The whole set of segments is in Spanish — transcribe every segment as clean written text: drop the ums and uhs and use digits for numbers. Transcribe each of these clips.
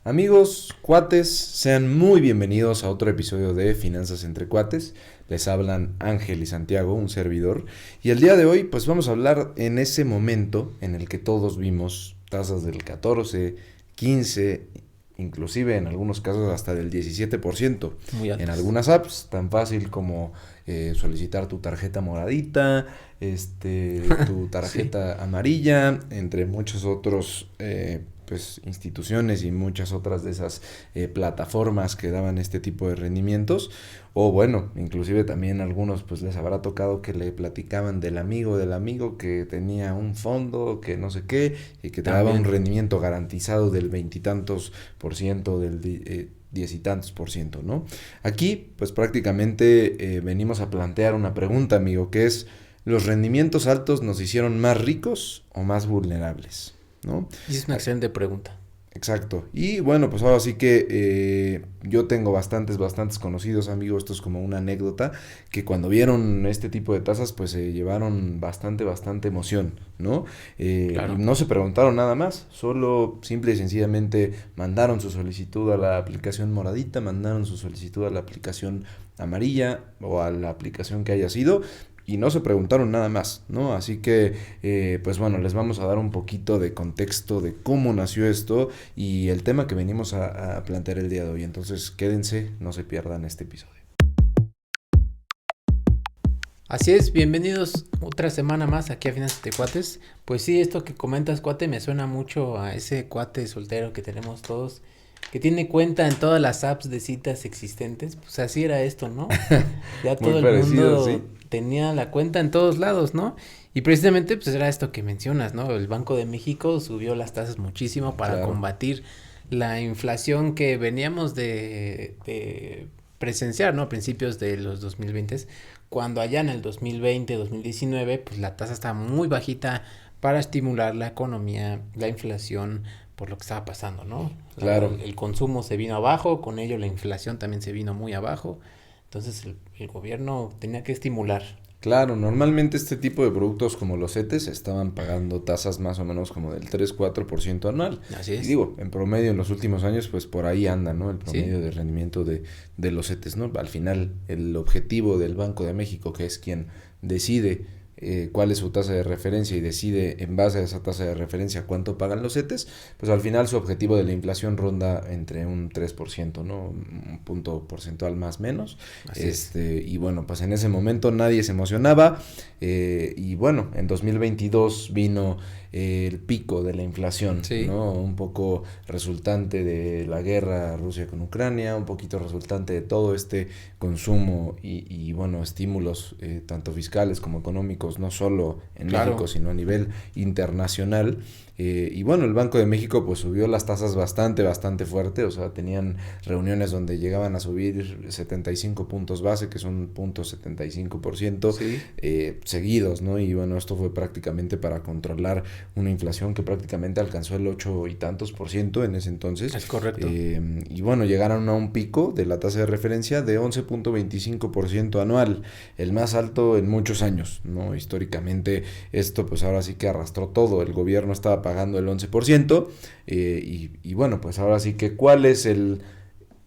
Amigos, cuates, sean muy bienvenidos a otro episodio de Finanzas entre Cuates. Les hablan Ángel y Santiago, un servidor. Y el día de hoy, pues vamos a hablar en ese momento en el que todos vimos tasas del 14, 15, inclusive en algunos casos hasta del 17%. Muy En altas. algunas apps, tan fácil como solicitar tu tarjeta moradita, tu Sí, tarjeta amarilla, entre muchos otros pues instituciones y muchas otras de esas plataformas que daban este tipo de rendimientos. O bueno, inclusive también algunos pues les habrá tocado que le platicaban del amigo que tenía un fondo, que no sé qué, y que te daba un también. rendimiento garantizado del veintitantos por ciento, del diez y tantos por ciento, ¿no? Aquí pues prácticamente venimos a plantear una pregunta, amigo, que es: ¿los rendimientos altos nos hicieron más ricos o más vulnerables? ¿No? Y es una excelente pregunta. Exacto. Y bueno, pues ahora sí que yo tengo bastantes conocidos, amigos, esto es como una anécdota, que cuando vieron este tipo de tasas, pues se llevaron bastante emoción, ¿no? Y Claro. no se preguntaron nada más, solo simple y sencillamente mandaron su solicitud a la aplicación moradita, mandaron su solicitud a la aplicación amarilla o a la aplicación que haya sido, y no se preguntaron nada más, ¿no? Así que, pues bueno, les vamos a dar un poquito de contexto de cómo nació esto y el tema que venimos a plantear el día de hoy. Entonces, quédense, no se pierdan este episodio. Así es, bienvenidos otra semana más aquí a Finanzas de Cuates. Pues sí, esto que comentas, cuate, me suena mucho a ese cuate soltero que tenemos todos, que tiene cuenta en todas las apps de citas existentes. Pues así era esto, ¿no? Ya Muy todo el parecido, mundo ¿sí? tenía la cuenta en todos lados, ¿no? Y precisamente pues era esto que mencionas, ¿no? El Banco de México subió las tasas muchísimo para Claro, combatir la inflación que veníamos de presenciar, ¿no? A principios de los 2020, cuando allá en el 2020, 2019, pues la tasa estaba muy bajita para estimular la economía, la inflación, por lo que estaba pasando, ¿no? claro. El consumo se vino abajo, con ello la inflación también se vino muy abajo, entonces el gobierno tenía que estimular. Claro, normalmente este tipo de productos como los CETES estaban pagando tasas más o menos como del 3-4% anual. Así Y es, digo, en promedio en los últimos años pues por ahí anda, ¿no? El ¿sí? promedio de rendimiento de los CETES, ¿no? Al final el objetivo del Banco de México, que es quien decide cuál es su tasa de referencia y decide en base a esa tasa de referencia cuánto pagan los CETES, pues al final su objetivo de la inflación ronda entre un 3%, ¿no? Un punto porcentual más menos. Así es. Y bueno, pues en ese momento nadie se emocionaba. Y bueno, en 2022 vino el pico de la inflación, Sí, ¿no? Un poco resultante de la guerra Rusia con Ucrania, un poquito resultante de todo este consumo y bueno, estímulos tanto fiscales como económicos, no solo en México, claro. sino a nivel internacional. Y bueno, el Banco de México pues subió las tasas bastante fuerte, o sea, tenían reuniones donde llegaban a subir 75 puntos base, que son 0.75%, Sí, seguidos, ¿no? Y bueno, esto fue prácticamente para controlar una inflación que prácticamente alcanzó el 8 y tantos por ciento en ese entonces. es correcto. Y bueno, llegaron a un pico de la tasa de referencia de 11.25% anual, el más alto en muchos años, ¿no? Históricamente esto pues ahora sí que arrastró todo, el gobierno estaba pagando el 11%, y bueno, pues ahora sí que cuál es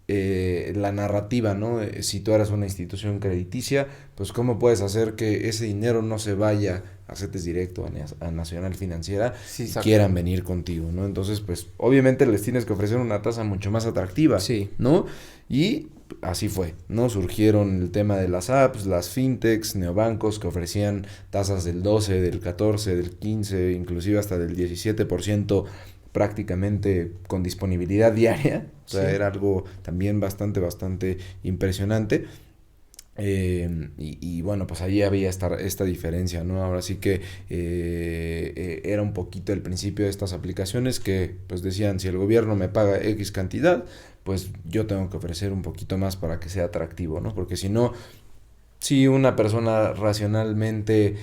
la narrativa, ¿no? Si tú eres una institución crediticia, pues cómo puedes hacer que ese dinero no se vaya a CETES Directo, a Nacional Financiera, Sí, y exacto. quieran venir contigo, ¿no? Entonces, pues obviamente les tienes que ofrecer una tasa mucho más atractiva, Sí, ¿no? Y así fue, ¿no? Surgieron el tema de las apps, las fintechs, neobancos que ofrecían tasas del 12, del 14, del 15, inclusive hasta del 17% prácticamente con disponibilidad diaria. O sea, sí. era algo también bastante impresionante. Y bueno, pues ahí había esta diferencia, ¿no? Ahora sí que era un poquito el principio de estas aplicaciones que pues decían, si el gobierno me paga X cantidad, pues yo tengo que ofrecer un poquito más para que sea atractivo, ¿no? Porque si no, si una persona racionalmente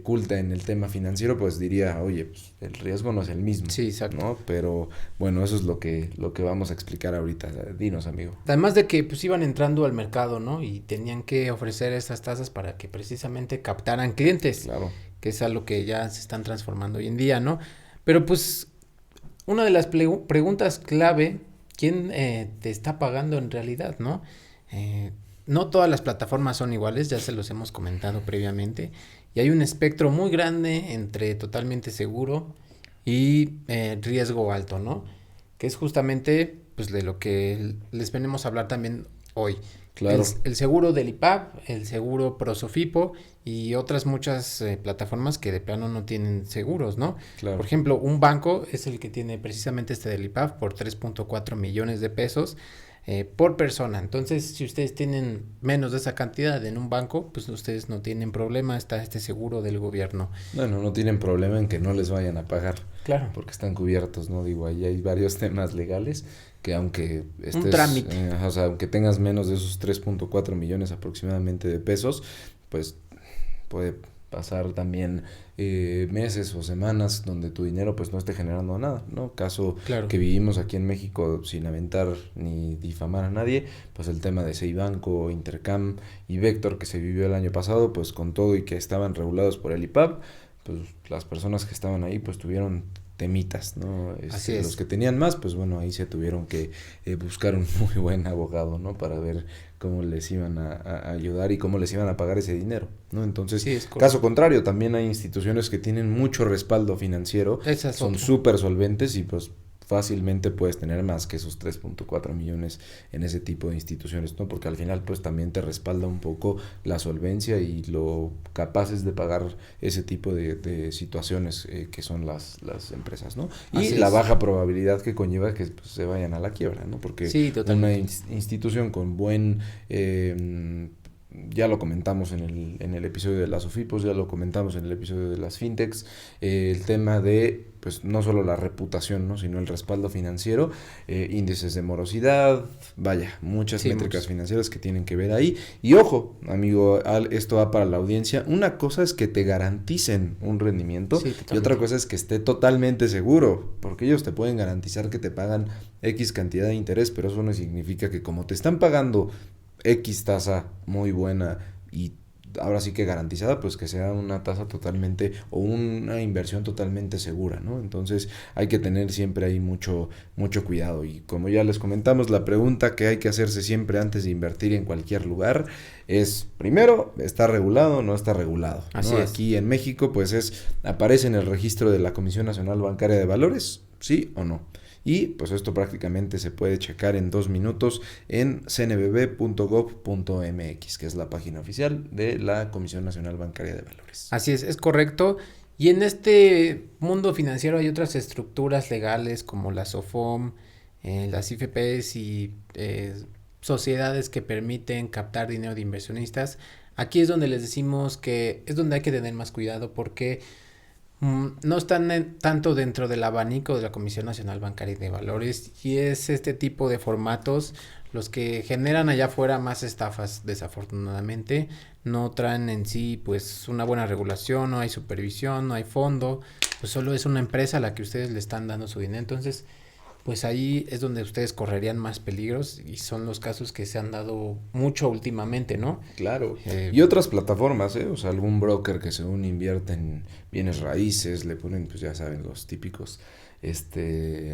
culta en el tema financiero, pues diría, oye, pues el riesgo no es el mismo, Sí, exacto. ¿no? Pero bueno, eso es lo que vamos a explicar ahorita. Dinos, amigo. Además de que pues iban entrando al mercado, ¿no? Y tenían que ofrecer esas tasas para que precisamente captaran clientes, Claro, que es algo que ya se están transformando hoy en día, ¿no? Pero pues una de las preguntas clave, ¿quién te está pagando en realidad, no? No todas las plataformas son iguales, ya se los hemos comentado previamente, y hay un espectro muy grande entre totalmente seguro y riesgo alto, ¿no? Que es justamente pues de lo que les venimos a hablar también hoy. Claro, El seguro del IPAP, el seguro Prosofipo y otras muchas plataformas que de plano no tienen seguros, ¿no? claro. Por ejemplo, un banco es el que tiene precisamente este del IPAP por 3.4 millones de pesos por persona. Entonces, si ustedes tienen menos de esa cantidad en un banco, pues ustedes no tienen problema, está este seguro del gobierno. Bueno, no tienen problema en que no les vayan a pagar, Claro. porque están cubiertos, ¿no? Digo, ahí hay varios temas legales que aunque Un estés, trámite. o sea, aunque tengas menos de esos 3.4 millones aproximadamente de pesos, pues puede pasar también meses o semanas donde tu dinero pues no esté generando nada, ¿no? Caso Claro. que vivimos aquí en México sin aventar ni difamar a nadie, pues el tema de Seibanco, Intercam y Vector que se vivió el año pasado, pues con todo y que estaban regulados por el IPAB, pues las personas que estaban ahí pues tuvieron temitas, ¿no? Así es. Los que tenían más, pues bueno, ahí se tuvieron que buscar un muy buen abogado, ¿no? Para ver cómo les iban a ayudar y cómo les iban a pagar ese dinero, ¿no? Entonces, Sí, es caso correcto. contrario, también hay instituciones que tienen mucho respaldo financiero, Esa es son otra. súper solventes y pues fácilmente puedes tener más que esos 3.4 millones en ese tipo de instituciones, ¿no? Porque al final pues también te respalda un poco la solvencia y lo capaces de pagar ese tipo de situaciones que son las empresas, ¿no? Y Así la es. baja probabilidad que conlleva que pues, se vayan a la quiebra, ¿no? Porque Sí, una totalmente. institución con buen ya lo comentamos en el episodio de las OFIPOS, ya lo comentamos en el episodio de las fintechs, el tema de, pues, no solo la reputación, ¿no? Sino el respaldo financiero, índices de morosidad, vaya, muchas Sí, métricas financieras que tienen que ver ahí. Y ojo, amigo, esto va para la audiencia, una cosa es que te garanticen un rendimiento sí, y otra totalmente. cosa es que esté totalmente seguro, porque ellos te pueden garantizar que te pagan X cantidad de interés, pero eso no significa que como te están pagando X tasa muy buena y ahora sí que garantizada, pues que sea una tasa totalmente o una inversión totalmente segura, ¿no? Entonces hay que tener siempre ahí mucho cuidado y como ya les comentamos, la pregunta que hay que hacerse siempre antes de invertir en cualquier lugar es, primero, ¿está regulado o no está regulado? Así ¿No? es. Aquí en México, pues aparece en el registro de la Comisión Nacional Bancaria de Valores, ¿sí o no? Y pues esto prácticamente se puede checar en 2 minutos en cnbb.gov.mx, que es la página oficial de la Comisión Nacional Bancaria de Valores. Así es correcto. Y en este mundo financiero hay otras estructuras legales como la SOFOM, las IFPs y sociedades que permiten captar dinero de inversionistas. Aquí es donde les decimos que es donde hay que tener más cuidado porque no están tanto dentro del abanico de la Comisión Nacional Bancaria de Valores y es este tipo de formatos los que generan allá afuera más estafas, desafortunadamente. No traen en sí pues una buena regulación, no hay supervisión, no hay fondo, pues solo es una empresa a la que ustedes le están dando su dinero. Entonces pues ahí es donde ustedes correrían más peligros y son los casos que se han dado mucho últimamente, ¿no? Claro. Eh, Y otras plataformas, ¿eh? O sea, algún broker que según invierte en bienes raíces, le ponen, pues ya saben, los típicos,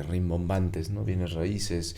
rimbombantes, ¿no? Bienes raíces,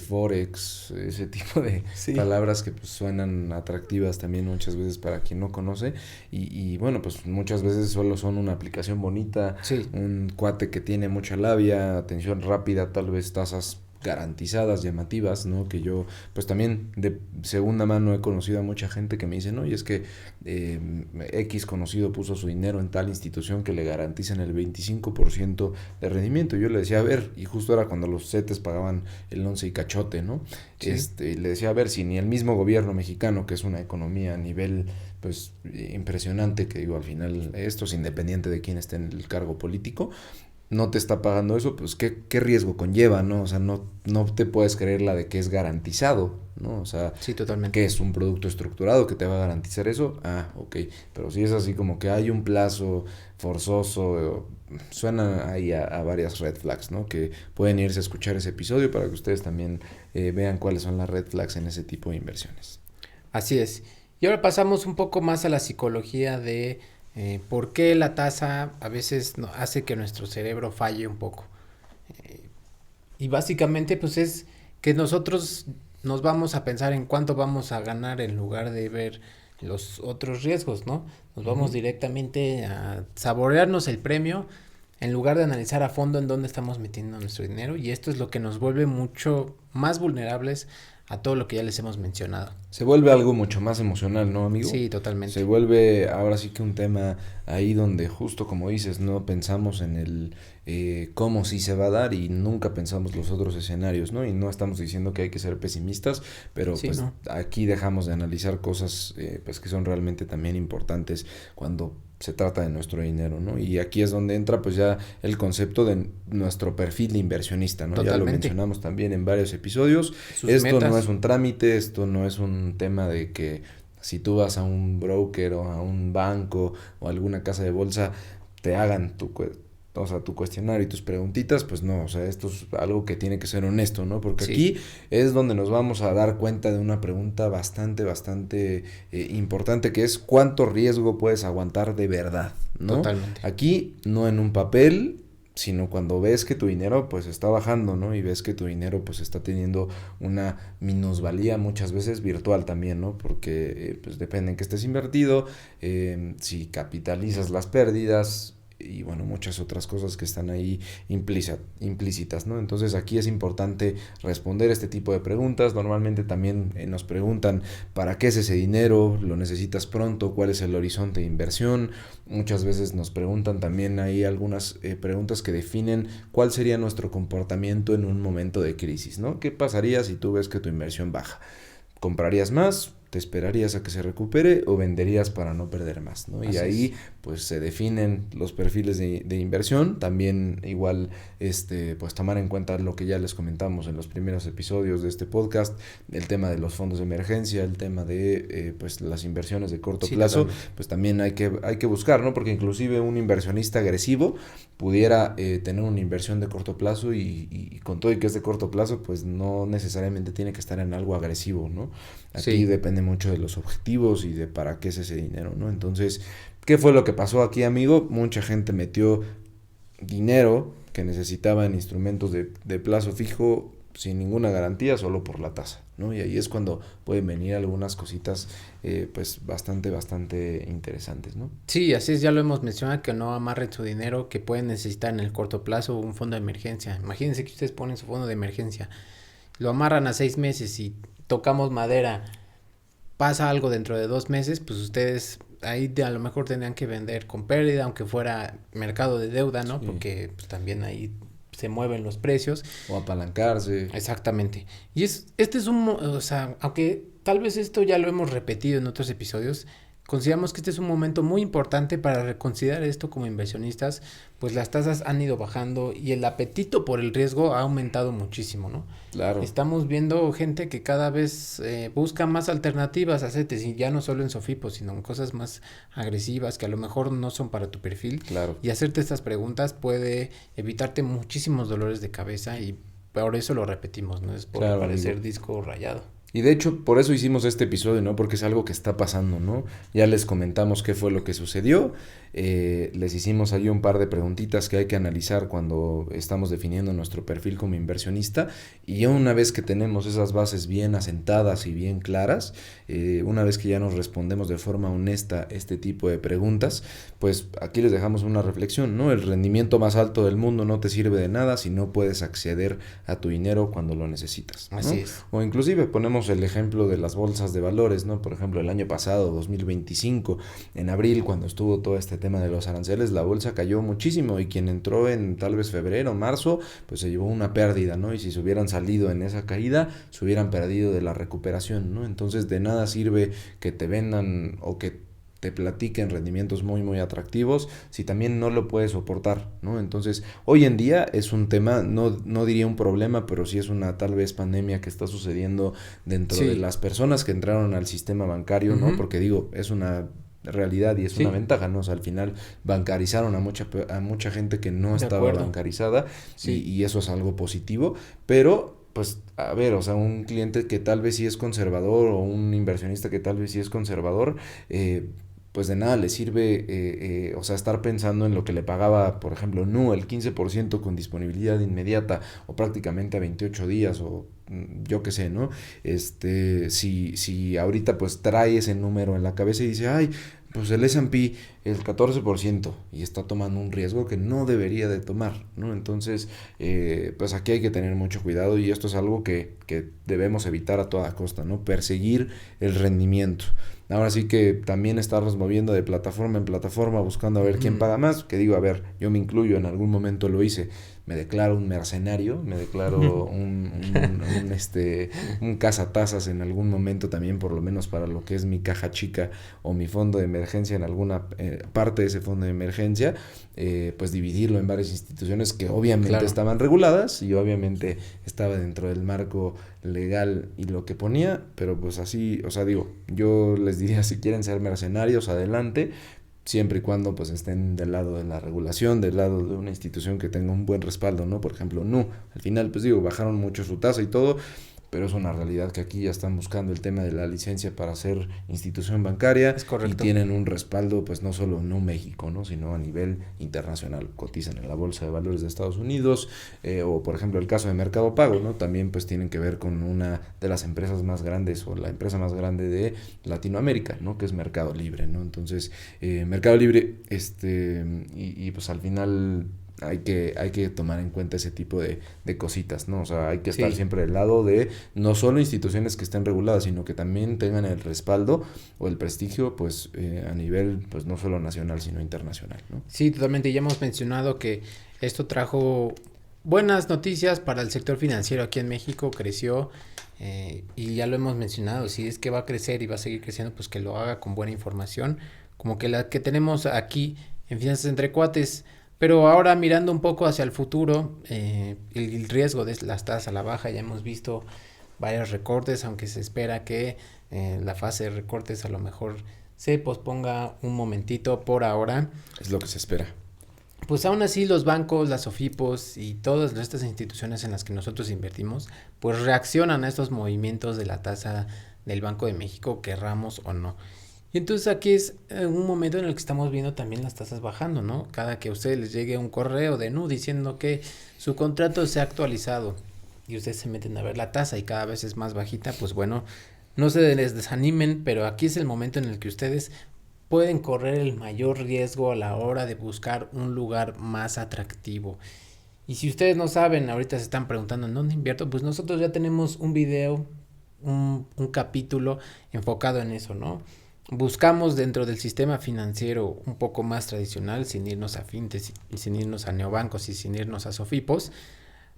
forex, ese tipo de sí, palabras que pues suenan atractivas también muchas veces para quien no conoce. Y bueno, pues muchas veces solo son una aplicación bonita, sí, un cuate que tiene mucha labia, atención rápida, tal vez tasas garantizadas, llamativas, ¿no? Que yo, pues también de segunda mano he conocido a mucha gente que me dice, no, y es que X conocido puso su dinero en tal institución que le garantizan el 25% de rendimiento. Yo le decía, a ver, y justo era cuando los CETES pagaban el 11 y cachote, ¿no? sí. Le decía, a ver, si ni el mismo gobierno mexicano, que es una economía a nivel, pues, impresionante, que digo, al final esto es independiente de quién esté en el cargo político, no te está pagando eso, pues qué riesgo conlleva, ¿no? O sea, no te puedes creer la de que es garantizado, ¿no? O sea, Sí, totalmente. que es un producto estructurado que te va a garantizar eso, ok, pero si es así como que hay un plazo forzoso, suena ahí a varias red flags, ¿no? Que pueden irse a escuchar ese episodio para que ustedes también vean cuáles son las red flags en ese tipo de inversiones. Así es. Y ahora pasamos un poco más a la psicología de por qué la tasa a veces hace que nuestro cerebro falle un poco. Y básicamente pues es que nosotros nos vamos a pensar en cuánto vamos a ganar en lugar de ver los otros riesgos, ¿no? Nos vamos directamente a saborearnos el premio en lugar de analizar a fondo en dónde estamos metiendo nuestro dinero, y esto es lo que nos vuelve mucho más vulnerables a todo lo que ya les hemos mencionado. Se vuelve algo mucho más emocional, ¿no, amigo? Sí, totalmente. Se vuelve ahora sí que un tema ahí donde justo como dices, no pensamos en el cómo sí se va a dar y nunca pensamos los otros escenarios, ¿no? Y no estamos diciendo que hay que ser pesimistas, pero Sí, pues no. aquí dejamos de analizar cosas pues que son realmente también importantes cuando se trata de nuestro dinero, ¿no? Y aquí es donde entra pues ya el concepto de nuestro perfil de inversionista, ¿no? Ya lo Totalmente. mencionamos también en varios episodios. Sus Esto no metas. es un trámite, esto no es un tema de que si tú vas a un broker o a un banco o a alguna casa de bolsa te hagan o sea, tu cuestionario y tus preguntitas, pues no, o sea, esto es algo que tiene que ser honesto, ¿no? Porque Sí, aquí es donde nos vamos a dar cuenta de una pregunta bastante importante, que es cuánto riesgo puedes aguantar de verdad, ¿no? totalmente. Aquí no en un papel, sino cuando ves que tu dinero pues está bajando, ¿no? Y ves que tu dinero pues está teniendo una minusvalía muchas veces virtual también, ¿no? Porque pues depende en qué estés invertido, si capitalizas las pérdidas y bueno, muchas otras cosas que están ahí implícitas, ¿no? Entonces aquí es importante responder este tipo de preguntas. Normalmente también nos preguntan ¿para qué es ese dinero? ¿Lo necesitas pronto? ¿Cuál es el horizonte de inversión? Muchas veces nos preguntan también ahí algunas preguntas que definen cuál sería nuestro comportamiento en un momento de crisis, ¿no? ¿Qué pasaría si tú ves que tu inversión baja? ¿Comprarías más? ¿Te esperarías a que se recupere o venderías para no perder más, ¿no? Y Así es. ahí pues se definen los perfiles de inversión, también igual pues tomar en cuenta lo que ya les comentamos en los primeros episodios de este podcast, el tema de los fondos de emergencia, el tema de pues las inversiones de corto Sí, plazo, totalmente. pues también hay que buscar, ¿no? Porque inclusive un inversionista agresivo pudiera tener una inversión de corto plazo y con todo y que es de corto plazo, pues no necesariamente tiene que estar en algo agresivo, ¿no? Aquí Sí. depende mucho de los objetivos y de para qué es ese dinero, ¿no? Entonces, ¿qué fue lo que pasó aquí, amigo? Mucha gente metió dinero que necesitaba en instrumentos de plazo fijo sin ninguna garantía, solo por la tasa, ¿no? Y ahí es cuando pueden venir algunas cositas, pues bastante interesantes, ¿no? Sí, así es, ya lo hemos mencionado, que no amarren su dinero que pueden necesitar en el corto plazo un fondo de emergencia. Imagínense que ustedes ponen su fondo de emergencia, lo amarran a 6 meses y tocamos madera, pasa algo dentro de 2 meses, pues ustedes ahí a lo mejor tendrían que vender con pérdida, aunque fuera mercado de deuda, ¿no? Sí. Porque pues, también ahí se mueven los precios. O apalancarse. Exactamente. Y este es o sea, aunque tal vez esto ya lo hemos repetido en otros episodios, consideramos que este es un momento muy importante para reconsiderar esto como inversionistas, pues las tasas han ido bajando y el apetito por el riesgo ha aumentado muchísimo, ¿no? Claro, Estamos viendo gente que cada vez busca más alternativas a CETES, y ya no solo en Sofipo, sino en cosas más agresivas que a lo mejor no son para tu perfil. claro. Y hacerte estas preguntas puede evitarte muchísimos dolores de cabeza, y por eso lo repetimos, no es por Claro, parecer amigo. disco rayado. Y de hecho, por eso hicimos este episodio, ¿no? Porque es algo que está pasando, ¿no? Ya les comentamos qué fue lo que sucedió. Les hicimos ahí un par de preguntitas que hay que analizar cuando estamos definiendo nuestro perfil como inversionista. Y ya una vez que tenemos esas bases bien asentadas y bien claras, una vez que ya nos respondemos de forma honesta este tipo de preguntas, pues aquí les dejamos una reflexión, ¿no? El rendimiento más alto del mundo no te sirve de nada si no puedes acceder a tu dinero cuando lo necesitas, ¿no? Así es. O inclusive ponemos el ejemplo de las bolsas de valores, ¿no? Por ejemplo, el año pasado, 2025, en abril, cuando estuvo todo este tema de los aranceles, la bolsa cayó muchísimo y quien entró en tal vez febrero, marzo, pues se llevó una pérdida, ¿no? Y si se hubieran salido en esa caída, se hubieran perdido de la recuperación, ¿no? Entonces de nada sirve que te vendan o que te platiquen rendimientos muy atractivos si también no lo puedes soportar, ¿no? Entonces, hoy en día es un tema, no diría un problema, pero sí es una tal vez pandemia que está sucediendo dentro de Sí. las personas que entraron al sistema bancario, ¿no? Ujú. Porque digo, es una realidad y es una Sí, ventaja, ¿no? O sea, al final bancarizaron a mucha gente que no de estaba acuerdo. bancarizada Sí. y eso es algo positivo, pero pues a ver, o sea, un cliente que tal vez sí es conservador o un inversionista que tal vez sí es conservador, pues de nada le sirve, o sea, estar pensando en lo que le pagaba, por ejemplo, Nu, el 15% con disponibilidad inmediata o prácticamente a 28 días o yo qué sé, ¿no? Si ahorita pues trae ese número en la cabeza y dice, ay, pues el S&P el 14% y está tomando un riesgo que no debería de tomar, ¿no? Entonces, pues aquí hay que tener mucho cuidado y esto es algo que debemos evitar a toda costa, ¿no? Perseguir el rendimiento. Ahora sí que también estarnos moviendo de plataforma en plataforma buscando a ver quién paga más, que digo, a ver, yo me incluyo, en algún momento lo hice, me declaro un mercenario, me declaro un cazatazas en algún momento también, por lo menos para lo que es mi caja chica o mi fondo de emergencia en alguna parte de ese fondo de emergencia, pues dividirlo en varias instituciones que obviamente estaban reguladas y obviamente estaba dentro del marco legal y lo que ponía, pero pues así, o sea, digo, yo les diría si quieren ser mercenarios, adelante, siempre y cuando pues estén del lado de la regulación, del lado de una institución que tenga un buen respaldo, ¿no? Por ejemplo, Nu, al final pues digo, bajaron mucho su tasa y todo, pero es una realidad que aquí ya están buscando el tema de la licencia para ser institución bancaria y tienen un respaldo pues no solo Nu México, ¿no? Sino a nivel internacional, cotizan en la Bolsa de Valores de Estados Unidos, o por ejemplo el caso de Mercado Pago, ¿no? También pues tienen que ver con una de las empresas más grandes o la empresa más grande de Latinoamérica, ¿no? Que es Mercado Libre, ¿no? Entonces, Mercado Libre, y pues al final hay que tomar en cuenta ese tipo de cositas, ¿no? O sea, hay que estar siempre del lado de no solo instituciones que estén reguladas, sino que también tengan el respaldo o el prestigio, pues, a nivel, pues, no solo nacional, sino internacional, ¿no? Sí, totalmente. Ya hemos mencionado que esto trajo buenas noticias para el sector financiero aquí en México, creció, y ya lo hemos mencionado, si es que va a crecer y va a seguir creciendo, pues que lo haga con buena información, como que la que tenemos aquí en Finanzas Entre Cuates. Pero ahora mirando un poco hacia el futuro, el riesgo de las tasas a la baja, ya hemos visto varios recortes, aunque se espera que la fase de recortes a lo mejor se posponga un momentito por ahora. Es lo que se espera. Pues aún así los bancos, las SOFIPOS y todas estas instituciones en las que nosotros invertimos, pues reaccionan a estos movimientos de la tasa del Banco de México, querramos o no. Y entonces aquí es un momento en el que estamos viendo también las tasas bajando, ¿no? Cada que a ustedes les llegue un correo de Nu diciendo que su contrato se ha actualizado y ustedes se meten a ver la tasa y cada vez es más bajita, pues bueno, no se les desanimen, pero aquí es el momento en el que ustedes pueden correr el mayor riesgo a la hora de buscar un lugar más atractivo. Y si ustedes no saben, ahorita se están preguntando en dónde invierto, pues nosotros ya tenemos un video, un capítulo enfocado en eso, ¿no? Buscamos dentro del sistema financiero un poco más tradicional, sin irnos a fintechs y sin irnos a neobancos y sin irnos a sofipos,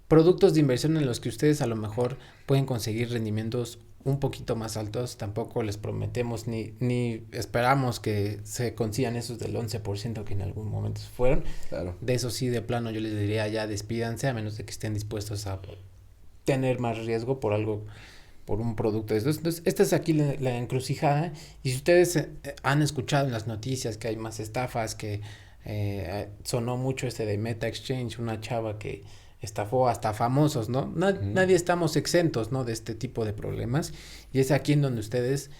productos de inversión en los que ustedes a lo mejor pueden conseguir rendimientos un poquito más altos. Tampoco les prometemos ni esperamos que se consigan esos del 11% que en algún momento fueron. Claro. De eso sí, de plano yo les diría ya despídanse, a menos de que estén dispuestos a tener más riesgo por algo, por un producto de estos. Entonces, esta es aquí la encrucijada. Y si ustedes han escuchado en las noticias que hay más estafas, que sonó mucho de Meta Exchange, una chava que estafó hasta famosos, ¿no? Nadie estamos exentos, ¿no? De este tipo de problemas. Y es aquí en donde ustedes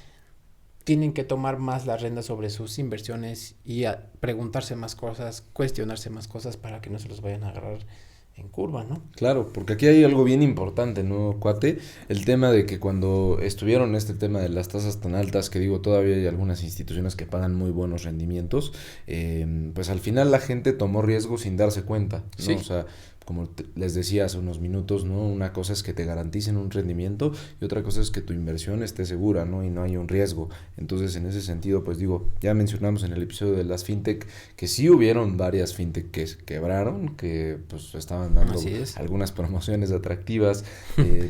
tienen que tomar más la rienda sobre sus inversiones y preguntarse más cosas, cuestionarse más cosas para que no se los vayan a agarrar en curva, ¿no? Claro, porque aquí hay algo bien importante, ¿no, cuate? El tema de que cuando estuvieron este tema de las tasas tan altas, que digo, todavía hay algunas instituciones que pagan muy buenos rendimientos, pues al final la gente tomó riesgo sin darse cuenta, ¿no? Sí. O sea, como les decía hace unos minutos, ¿no? Una cosa es que te garanticen un rendimiento y otra cosa es que tu inversión esté segura, ¿no? Y no haya un riesgo. Entonces, en ese sentido, pues digo, ya mencionamos en el episodio de las fintech que sí hubieron varias fintech que quebraron, que pues estaban dando algunas promociones atractivas,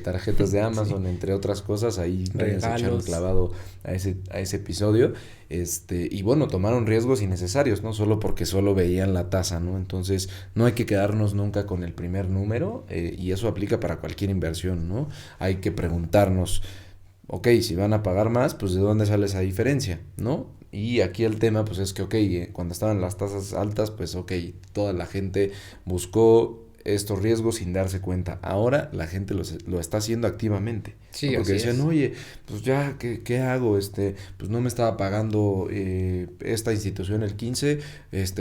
tarjetas de Amazon, sí, entre otras cosas. Ahí se echaron clavado a ese episodio. Y bueno, tomaron riesgos innecesarios, ¿no? Solo porque solo veían la tasa, ¿no? Entonces, no hay que quedarnos nunca con el primer número, y eso aplica para cualquier inversión, ¿no? Hay que preguntarnos, ok, si van a pagar más, pues ¿de dónde sale esa diferencia, no? Y aquí el tema, pues es que, ok, cuando estaban las tasas altas, pues ok, toda la gente buscó estos riesgos sin darse cuenta. Ahora la gente lo está haciendo activamente. Sí, ¿no? Porque así decían, es. oye, pues ya, ¿qué hago? Pues no me estaba pagando esta institución el 15,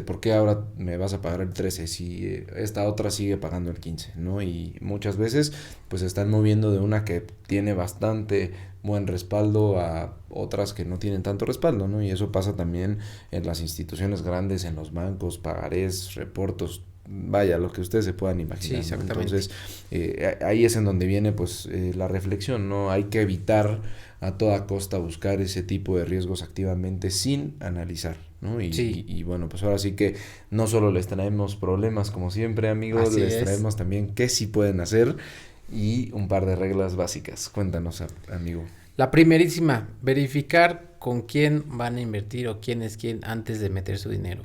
¿por qué ahora me vas a pagar el 13 si esta otra sigue pagando el 15, ¿no? Y muchas veces pues se están moviendo de una que tiene bastante buen respaldo a otras que no tienen tanto respaldo, ¿no? Y eso pasa también en las instituciones grandes, en los bancos, pagarés, reportos, vaya, lo que ustedes se puedan Sí, imaginar, ¿no? exactamente. Entonces, ahí es en donde viene pues la reflexión, ¿no? Hay que evitar a toda costa buscar ese tipo de riesgos activamente sin analizar, ¿no? Sí, Y bueno, pues ahora sí que no solo les traemos problemas como siempre, amigos, así les es. traemos también qué sí pueden hacer y un par de reglas básicas. Cuéntanos, amigo. La primerísima, verificar con quién van a invertir o quién es quién antes de meter su dinero.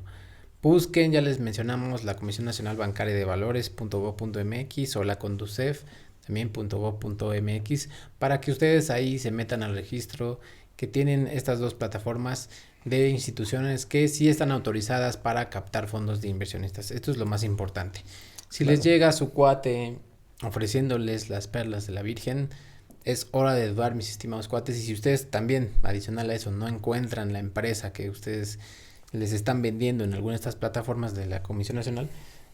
Busquen, ya les mencionamos, la Comisión Nacional Bancaria de Valores.gov.mx o la Conducef también .gov.mx para que ustedes ahí se metan al registro que tienen estas dos plataformas de instituciones que sí están autorizadas para captar fondos de inversionistas. Esto es lo más importante. Si les Claro. llega su cuate ofreciéndoles las perlas de la Virgen, es hora de dudar, mis estimados cuates. Y si ustedes también, adicional a eso, no encuentran la empresa que ustedes les están vendiendo en alguna de estas plataformas de la Comisión Nacional,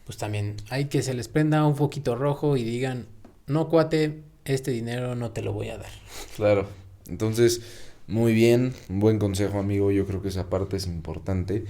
pues también hay que se les prenda un foquito rojo y digan, no cuate, este dinero no te lo voy a dar. Claro, entonces, muy bien, un buen consejo, amigo. Yo creo que esa parte es importante,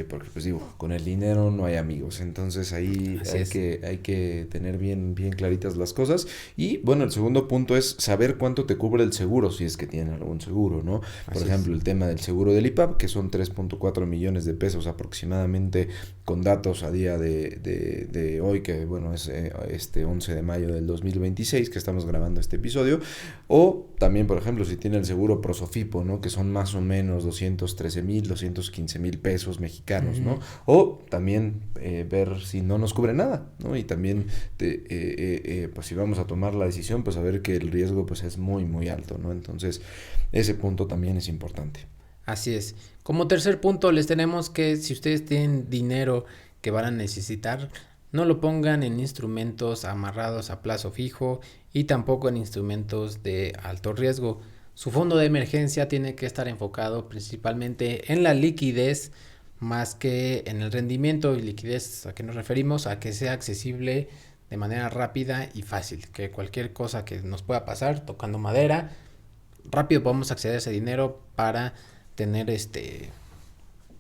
porque pues digo, con el dinero no hay amigos, entonces ahí Así es. hay que tener bien claritas las cosas. Y bueno, el segundo punto es saber cuánto te cubre el seguro, si es que tienen algún seguro, ¿no? Por Así es. ejemplo, el tema del seguro del IPAP, que son 3.4 millones de pesos aproximadamente, con datos a día de hoy, que bueno, es este 11 de mayo del 2026 que estamos grabando este episodio. O también, por ejemplo, si tiene el seguro Prosofipo, ¿no? Que son más o menos 213,000, 215,000 pesos mexicanos, ¿no? Ujú. O también ver si no nos cubre nada, ¿no? Y también, pues si vamos a tomar la decisión, pues saber que el riesgo pues es muy alto, ¿no? Entonces, ese punto también es importante. Así es. Como tercer punto, les tenemos que si ustedes tienen dinero que van a necesitar, no lo pongan en instrumentos amarrados a plazo fijo y tampoco en instrumentos de alto riesgo. Su fondo de emergencia tiene que estar enfocado principalmente en la liquidez más que en el rendimiento. Y liquidez, ¿a qué nos referimos? A que sea accesible de manera rápida y fácil, que cualquier cosa que nos pueda pasar, tocando madera, rápido podemos acceder a ese dinero para tener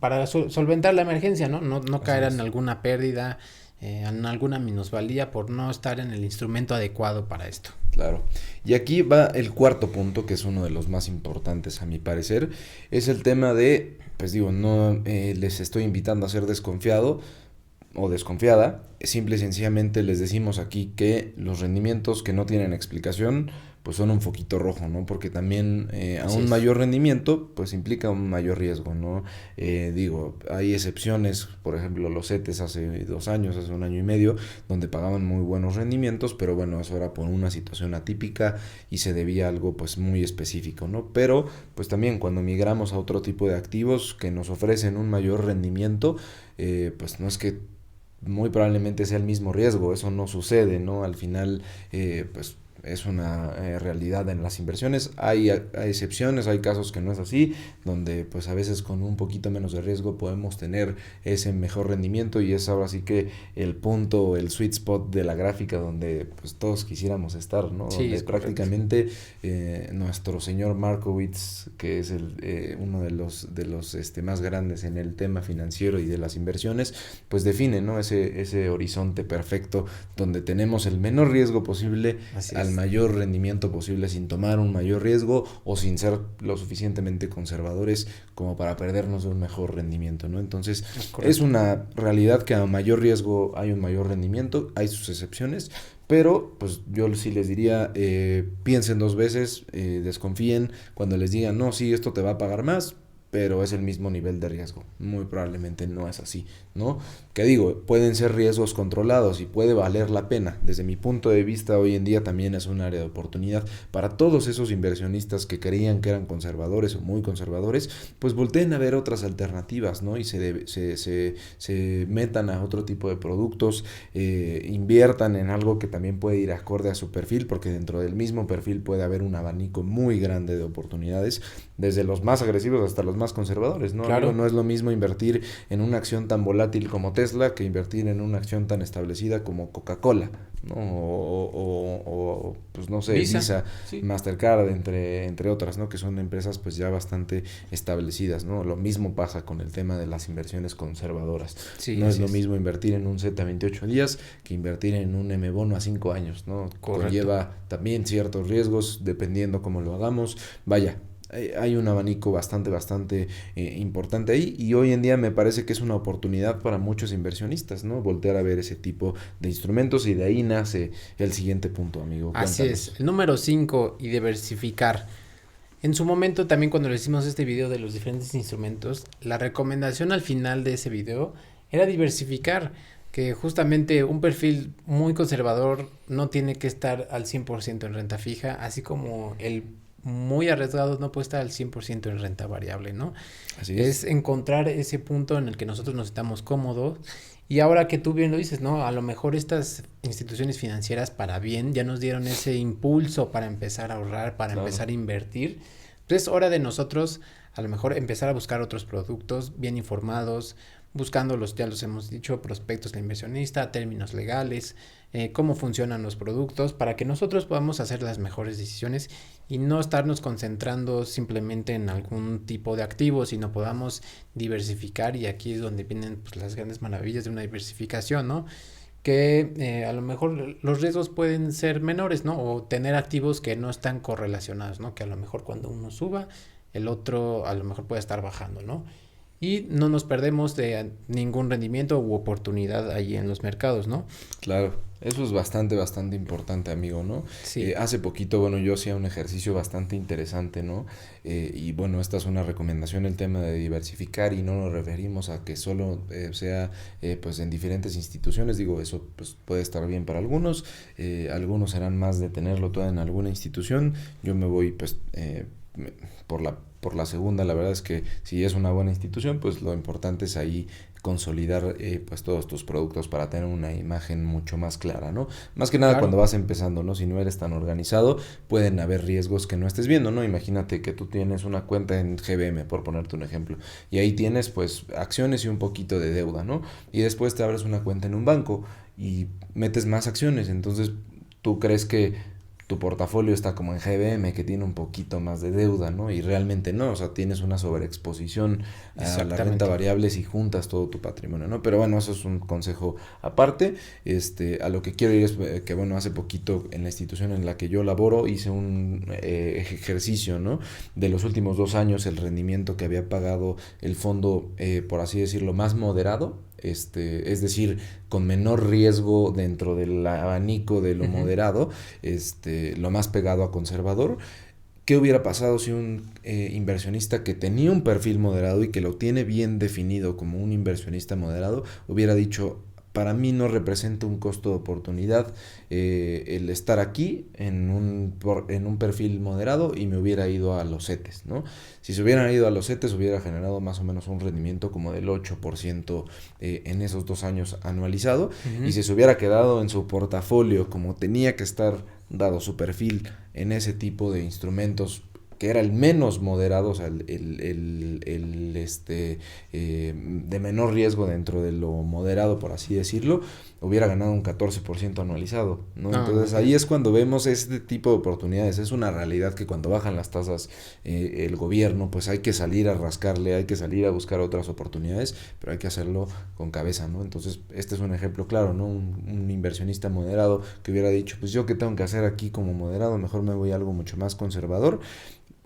para solventar la emergencia, ¿no? No Así caer en es. alguna pérdida, en alguna minusvalía por no estar en el instrumento adecuado para esto. Claro. Y aquí va el cuarto punto, que es uno de los más importantes a mi parecer, es el tema de, pues digo, no les estoy invitando a ser desconfiado o desconfiada, simple y sencillamente les decimos aquí que los rendimientos que no tienen explicación pues son un foquito rojo, ¿no? Porque también a Así un es. mayor rendimiento pues implica un mayor riesgo, ¿no? Digo, hay excepciones, por ejemplo los CETES hace 2 años, hace un año y medio, donde pagaban muy buenos rendimientos, pero bueno, eso era por una situación atípica y se debía a algo pues muy específico, ¿no? Pero pues también cuando migramos a otro tipo de activos que nos ofrecen un mayor rendimiento, pues no es que muy probablemente sea el mismo riesgo, eso no sucede, ¿no? Al final, pues es una realidad en las inversiones, hay excepciones, hay casos que no es así, donde pues a veces con un poquito menos de riesgo podemos tener ese mejor rendimiento y es ahora sí que el punto, el sweet spot de la gráfica donde pues todos quisiéramos estar, ¿no? Sí, Donde es correcto. prácticamente nuestro señor Markowitz, que es uno de los más grandes en el tema financiero y de las inversiones, pues define, ¿no? Ese horizonte perfecto donde tenemos el menor riesgo posible Así al es. mayor rendimiento posible sin tomar un mayor riesgo o sin ser lo suficientemente conservadores como para perdernos de un mejor rendimiento, ¿no? Entonces Es es correcto. una realidad que a mayor riesgo hay un mayor rendimiento, hay sus excepciones, pero pues yo sí les diría, piensen dos veces, desconfíen cuando les digan, no, sí, esto te va a pagar más. pero es el mismo nivel de riesgo. Muy probablemente no es así, ¿no? Que digo, pueden ser riesgos controlados y puede valer la pena. Desde mi punto de vista, hoy en día también es un área de oportunidad para todos esos inversionistas que creían que eran conservadores o muy conservadores, pues volteen a ver otras alternativas, ¿no? Y se metan a otro tipo de productos, inviertan en algo que también puede ir acorde a su perfil, porque dentro del mismo perfil puede haber un abanico muy grande de oportunidades, desde los más agresivos hasta los más conservadores, ¿no? Claro. Amigo, no es lo mismo invertir en una acción tan volátil como Tesla que invertir en una acción tan establecida como Coca-Cola, ¿no? Pues no sé, Visa, Sí. Mastercard, entre otras, ¿no? Que son empresas pues ya bastante establecidas, ¿no? Lo mismo pasa con el tema de las inversiones conservadoras. Sí, No es así lo es. mismo invertir en un Z a 28 días que invertir en un M-bono a 5 años, ¿no? Correcto. Conlleva también ciertos riesgos dependiendo cómo lo hagamos. Vaya, hay un abanico bastante importante ahí, y hoy en día me parece que es una oportunidad para muchos inversionistas, ¿no? Voltear a ver ese tipo de instrumentos, y de ahí nace el siguiente punto, amigo. Así Cuéntanos. es. El número 5, y diversificar. En su momento también, cuando le hicimos este video de los diferentes instrumentos, la recomendación al final de ese video era diversificar, que justamente un perfil muy conservador no tiene que estar al 100% en renta fija, así como el muy arriesgado no puede estar al 100% en renta variable, ¿no? Así Es es. encontrar ese punto en el que nosotros nos estamos cómodos. Y ahora que tú bien lo dices, ¿no? A lo mejor estas instituciones financieras, para bien, ya nos dieron ese impulso para empezar a ahorrar, para Claro. empezar a invertir. Entonces es hora de nosotros a lo mejor empezar a buscar otros productos bien informados, buscando los, ya los hemos dicho, prospectos de inversionista, términos legales, cómo funcionan los productos, para que nosotros podamos hacer las mejores decisiones y no estarnos concentrando simplemente en algún tipo de activo, sino podamos diversificar. Y aquí es donde vienen pues las grandes maravillas de una diversificación, ¿no? Que a lo mejor los riesgos pueden ser menores, ¿no? O tener activos que no están correlacionados, ¿no? Que a lo mejor cuando uno suba, el otro a lo mejor puede estar bajando, ¿no? Y no nos perdemos de ningún rendimiento u oportunidad ahí en los mercados, ¿no? Claro, eso es bastante importante, amigo, ¿no? Sí. Hace poquito, bueno, yo hacía un ejercicio bastante interesante, ¿no? Y bueno, esta es una recomendación, el tema de diversificar, y no nos referimos a que solo sea pues en diferentes instituciones. Digo, eso pues puede estar bien para algunos, algunos serán más de tenerlo todo en alguna institución. Yo me voy pues por la segunda. La verdad es que si es una buena institución, pues lo importante es ahí consolidar pues todos tus productos para tener una imagen mucho más clara, ¿no? Más que nada Claro. cuando vas empezando, ¿no? Si no eres tan organizado, pueden haber riesgos que no estés viendo, ¿no? Imagínate que tú tienes una cuenta en GBM, por ponerte un ejemplo, y ahí tienes pues acciones y un poquito de deuda, ¿no? Y después te abres una cuenta en un banco y metes más acciones. Entonces tú crees que tu portafolio está como en GBM, que tiene un poquito más de deuda, ¿no? Y realmente no, o sea, tienes una sobreexposición a la renta Exactamente. variable si juntas todo tu patrimonio, ¿no? Pero bueno, eso es un consejo aparte. A lo que quiero ir es que, bueno, hace poquito en la institución en la que yo laboro hice un ejercicio, ¿no? De los últimos 2 años, el rendimiento que había pagado el fondo, por así decirlo, más moderado, es decir, con menor riesgo dentro del abanico de lo Ujú. moderado, lo más pegado a conservador. ¿Qué hubiera pasado si un inversionista que tenía un perfil moderado y que lo tiene bien definido como un inversionista moderado hubiera dicho: para mí no representa un costo de oportunidad el estar aquí en un perfil moderado, y me hubiera ido a los CETES, ¿no? Si se hubieran ido a los CETES hubiera generado más o menos un rendimiento como del 8% en esos 2 años anualizado, y Ujú. si se hubiera quedado en su portafolio como tenía que estar, dado su perfil, en ese tipo de instrumentos que era el menos moderado, o sea, de menor riesgo dentro de lo moderado, por así decirlo, hubiera ganado un 14% anualizado, ¿no? No, Entonces ahí imagínate. es cuando vemos este tipo de oportunidades. Es una realidad que cuando bajan las tasas el gobierno, pues hay que salir a rascarle, hay que salir a buscar otras oportunidades, pero hay que hacerlo con cabeza, ¿no? Entonces este es un ejemplo claro, ¿no? Un inversionista moderado que hubiera dicho: pues yo qué tengo que hacer aquí como moderado, mejor me voy a algo mucho más conservador.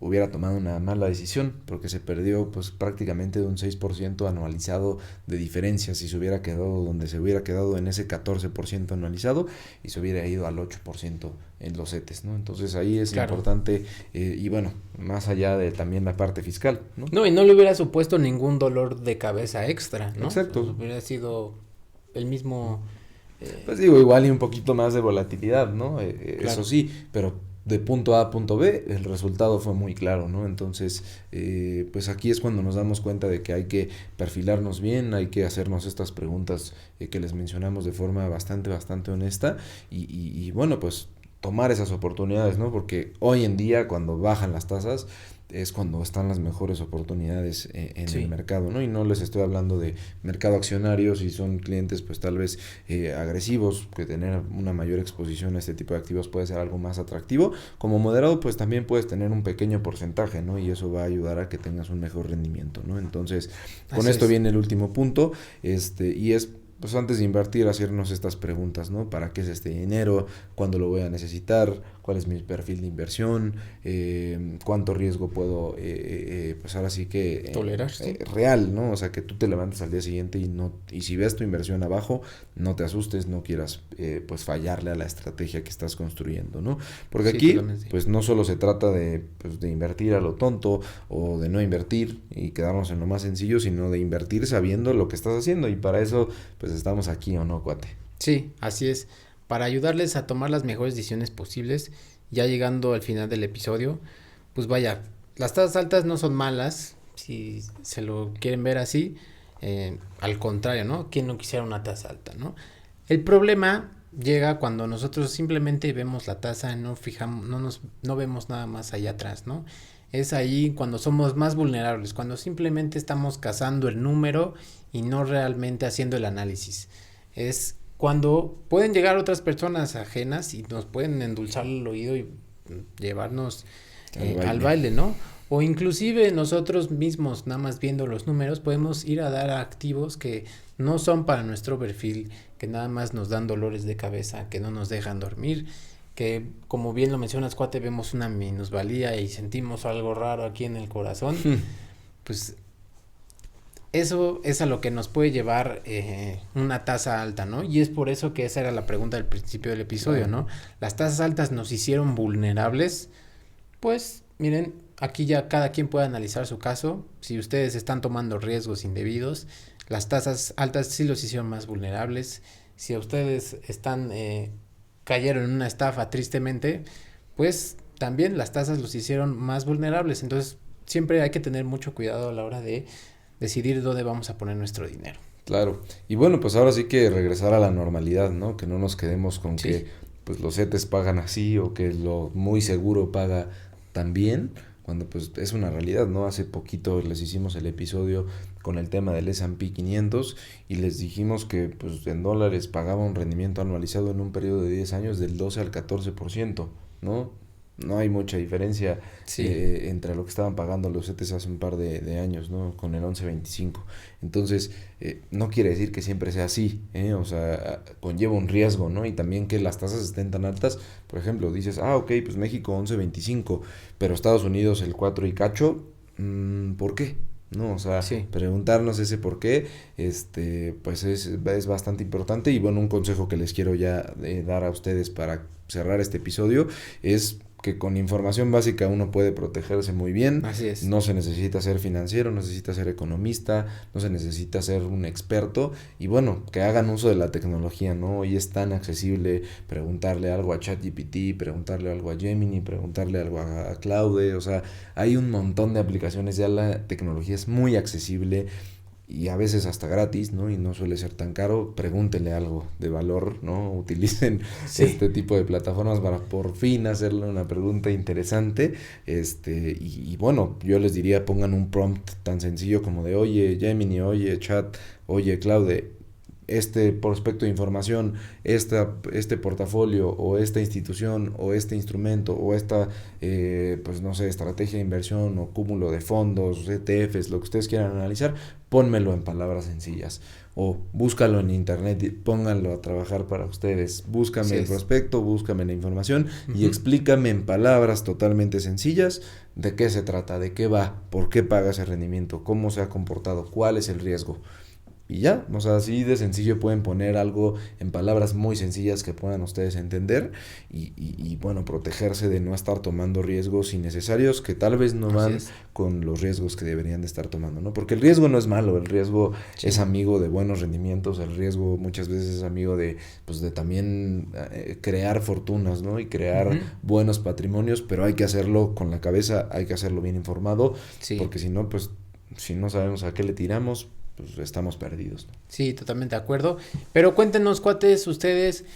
hubiera tomado una mala decisión, porque se perdió pues prácticamente de un 6% anualizado de diferencia, si se hubiera quedado donde se hubiera quedado en ese 14% anualizado y se hubiera ido al 8% en los CETES, ¿no? Entonces ahí es importante, y bueno, más allá de también la parte fiscal, ¿no? No, y no le hubiera supuesto ningún dolor de cabeza extra, ¿no? Exacto. Pues hubiera sido el mismo... Pues digo, igual y un poquito más de volatilidad, ¿no? Claro. Eso sí, pero de punto A a punto B el resultado fue muy claro, ¿no? Entonces, pues aquí es cuando nos damos cuenta de que hay que perfilarnos bien, hay que hacernos estas preguntas que les mencionamos de forma bastante honesta y bueno, pues tomar esas oportunidades, ¿no? Porque hoy en día cuando bajan las tasas es cuando están las mejores oportunidades en el mercado, ¿no? Y no les estoy hablando de mercado accionario, si son clientes pues tal vez agresivos, que tener una mayor exposición a este tipo de activos puede ser algo más atractivo. Como moderado pues también puedes tener un pequeño porcentaje, ¿no? Y eso va a ayudar a que tengas un mejor rendimiento, ¿no? Entonces, con esto viene el último punto, y es pues antes de invertir, hacernos estas preguntas, ¿no? ¿Para qué es este dinero? ¿Cuándo lo voy a necesitar? ¿Cuál es mi perfil de inversión? ¿Cuánto riesgo puedo, pues ahora sí que... tolerar, sí. Real, ¿no? O sea, que tú te levantes al día siguiente y si ves tu inversión abajo, no te asustes, no quieras, pues fallarle a la estrategia que estás construyendo, ¿no? Porque aquí, pues no solo se trata pues, de invertir a lo tonto o de no invertir y quedarnos en lo más sencillo, sino de invertir sabiendo lo que estás haciendo y para eso, pues estamos aquí, ¿o no, cuate? Sí, así es. Para ayudarles a tomar las mejores decisiones posibles, ya llegando al final del episodio, pues vaya, las tasas altas no son malas, si se lo quieren ver así, al contrario, ¿no? ¿Quién no quisiera una tasa alta, no? El problema llega cuando nosotros simplemente vemos la tasa, no fijamos, no vemos nada más allá atrás, ¿no? Es ahí cuando somos más vulnerables, cuando simplemente estamos cazando el número y no realmente haciendo el análisis. Es cuando pueden llegar otras personas ajenas y nos pueden endulzar el oído y llevarnos al baile, ¿no? O inclusive nosotros mismos, nada más viendo los números, podemos ir a dar a activos que no son para nuestro perfil, que nada más nos dan dolores de cabeza, que no nos dejan dormir, que como bien lo mencionas, cuate, vemos una minusvalía y sentimos algo raro aquí en el corazón, pues eso es a lo que nos puede llevar una tasa alta, ¿no? Y es por eso que esa era la pregunta del principio del episodio, ¿no? Las tasas altas nos hicieron vulnerables. Pues miren, aquí ya cada quien puede analizar su caso. Si ustedes están tomando riesgos indebidos, las tasas altas sí los hicieron más vulnerables. Si a ustedes cayeron en una estafa tristemente, pues también las tasas los hicieron más vulnerables. Entonces siempre hay que tener mucho cuidado a la hora de decidir dónde vamos a poner nuestro dinero. Claro, y bueno, pues ahora sí que regresar a la normalidad, ¿no? Que no nos quedemos con que pues los CETES pagan así o que lo muy seguro paga también, cuando pues es una realidad, ¿no? Hace poquito les hicimos el episodio con el tema del S&P 500 y les dijimos que pues en dólares pagaba un rendimiento anualizado en un periodo de 10 años del 12 al 14%, ¿no? No hay mucha diferencia entre lo que estaban pagando los CETES hace un par de años, ¿no? Con el 11.25. Entonces, no quiere decir que siempre sea así, o sea, conlleva un riesgo, ¿no? Y también que las tasas estén tan altas. Por ejemplo, dices, ok, pues México 11.25, pero Estados Unidos el 4 y cacho, ¿por qué? No, o sea, preguntarnos ese por qué, pues es bastante importante. Y bueno, un consejo que les quiero ya dar a ustedes para cerrar este episodio es que con información básica uno puede protegerse muy bien. Así es. No se necesita ser financiero, no necesita ser economista, no se necesita ser un experto. Y bueno, que hagan uso de la tecnología, ¿no? Hoy es tan accesible preguntarle algo a ChatGPT, preguntarle algo a Gemini, preguntarle algo a Claude. O sea, hay un montón de aplicaciones, ya la tecnología es muy accesible y a veces hasta gratis, ¿no? Y no suele ser tan caro. Pregúntenle algo de valor, ¿no? Utilicen este tipo de plataformas para por fin hacerle una pregunta interesante. Y bueno, yo les diría, pongan un prompt tan sencillo como de, oye Gemini, oye Chat, oye Claude, este prospecto de información, este portafolio o esta institución o este instrumento o esta, pues no sé, estrategia de inversión o cúmulo de fondos, ETFs, lo que ustedes quieran analizar, pónmelo en palabras sencillas. O búscalo en internet y pónganlo a trabajar para ustedes. Búscame el prospecto, búscame la información y explícame en palabras totalmente sencillas de qué se trata, de qué va, por qué paga ese rendimiento, cómo se ha comportado, cuál es el riesgo. Y ya, o sea, así de sencillo pueden poner algo en palabras muy sencillas que puedan ustedes entender y bueno, protegerse de no estar tomando riesgos innecesarios que tal vez no van con los riesgos que deberían de estar tomando, ¿no? Porque el riesgo no es malo, el riesgo es amigo de buenos rendimientos, el riesgo muchas veces es amigo de, pues de también crear fortunas, ¿no? Y crear buenos patrimonios, pero hay que hacerlo con la cabeza, hay que hacerlo bien informado, porque si no, pues, si no sabemos a qué le tiramos, pues estamos perdidos, ¿no? Sí, totalmente de acuerdo. Pero cuéntenos, cuates, ustedes,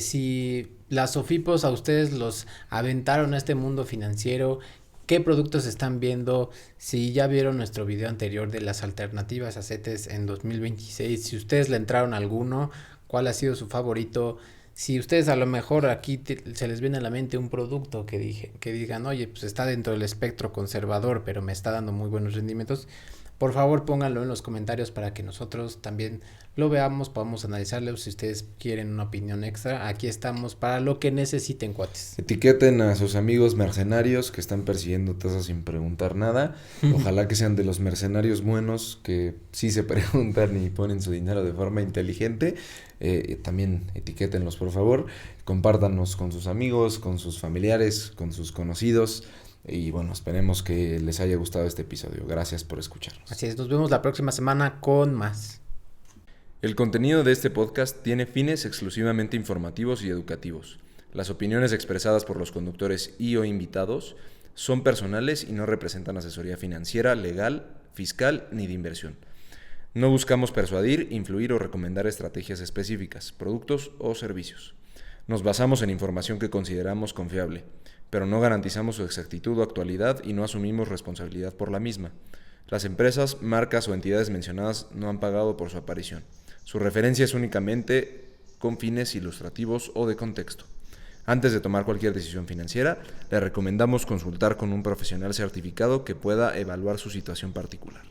si las SOFIPOS a ustedes los aventaron a este mundo financiero, qué productos están viendo, si ya vieron nuestro video anterior de las alternativas a CETES en 2026, si ustedes le entraron a alguno, cuál ha sido su favorito. Si ustedes a lo mejor aquí se les viene a la mente un producto que digan, oye, pues está dentro del espectro conservador, pero me está dando muy buenos rendimientos, por favor pónganlo en los comentarios para que nosotros también lo veamos, podamos analizarlo. Si ustedes quieren una opinión extra, aquí estamos para lo que necesiten, cuates. Etiqueten a sus amigos mercenarios que están persiguiendo tasas sin preguntar nada. Ojalá que sean de los mercenarios buenos que sí se preguntan y ponen su dinero de forma inteligente. También etiquétenlos, por favor. Compártanos con sus amigos, con sus familiares, con sus conocidos. Y bueno, esperemos que les haya gustado este episodio. Gracias por escucharnos. Así es, nos vemos la próxima semana con más. El contenido de este podcast tiene fines exclusivamente informativos y educativos. Las opiniones expresadas por los conductores y o invitados son personales y no representan asesoría financiera, legal, fiscal ni de inversión. No buscamos persuadir, influir o recomendar estrategias específicas, productos o servicios. Nos basamos en información que consideramos confiable, pero no garantizamos su exactitud o actualidad y no asumimos responsabilidad por la misma. Las empresas, marcas o entidades mencionadas no han pagado por su aparición. Su referencia es únicamente con fines ilustrativos o de contexto. Antes de tomar cualquier decisión financiera, le recomendamos consultar con un profesional certificado que pueda evaluar su situación particular.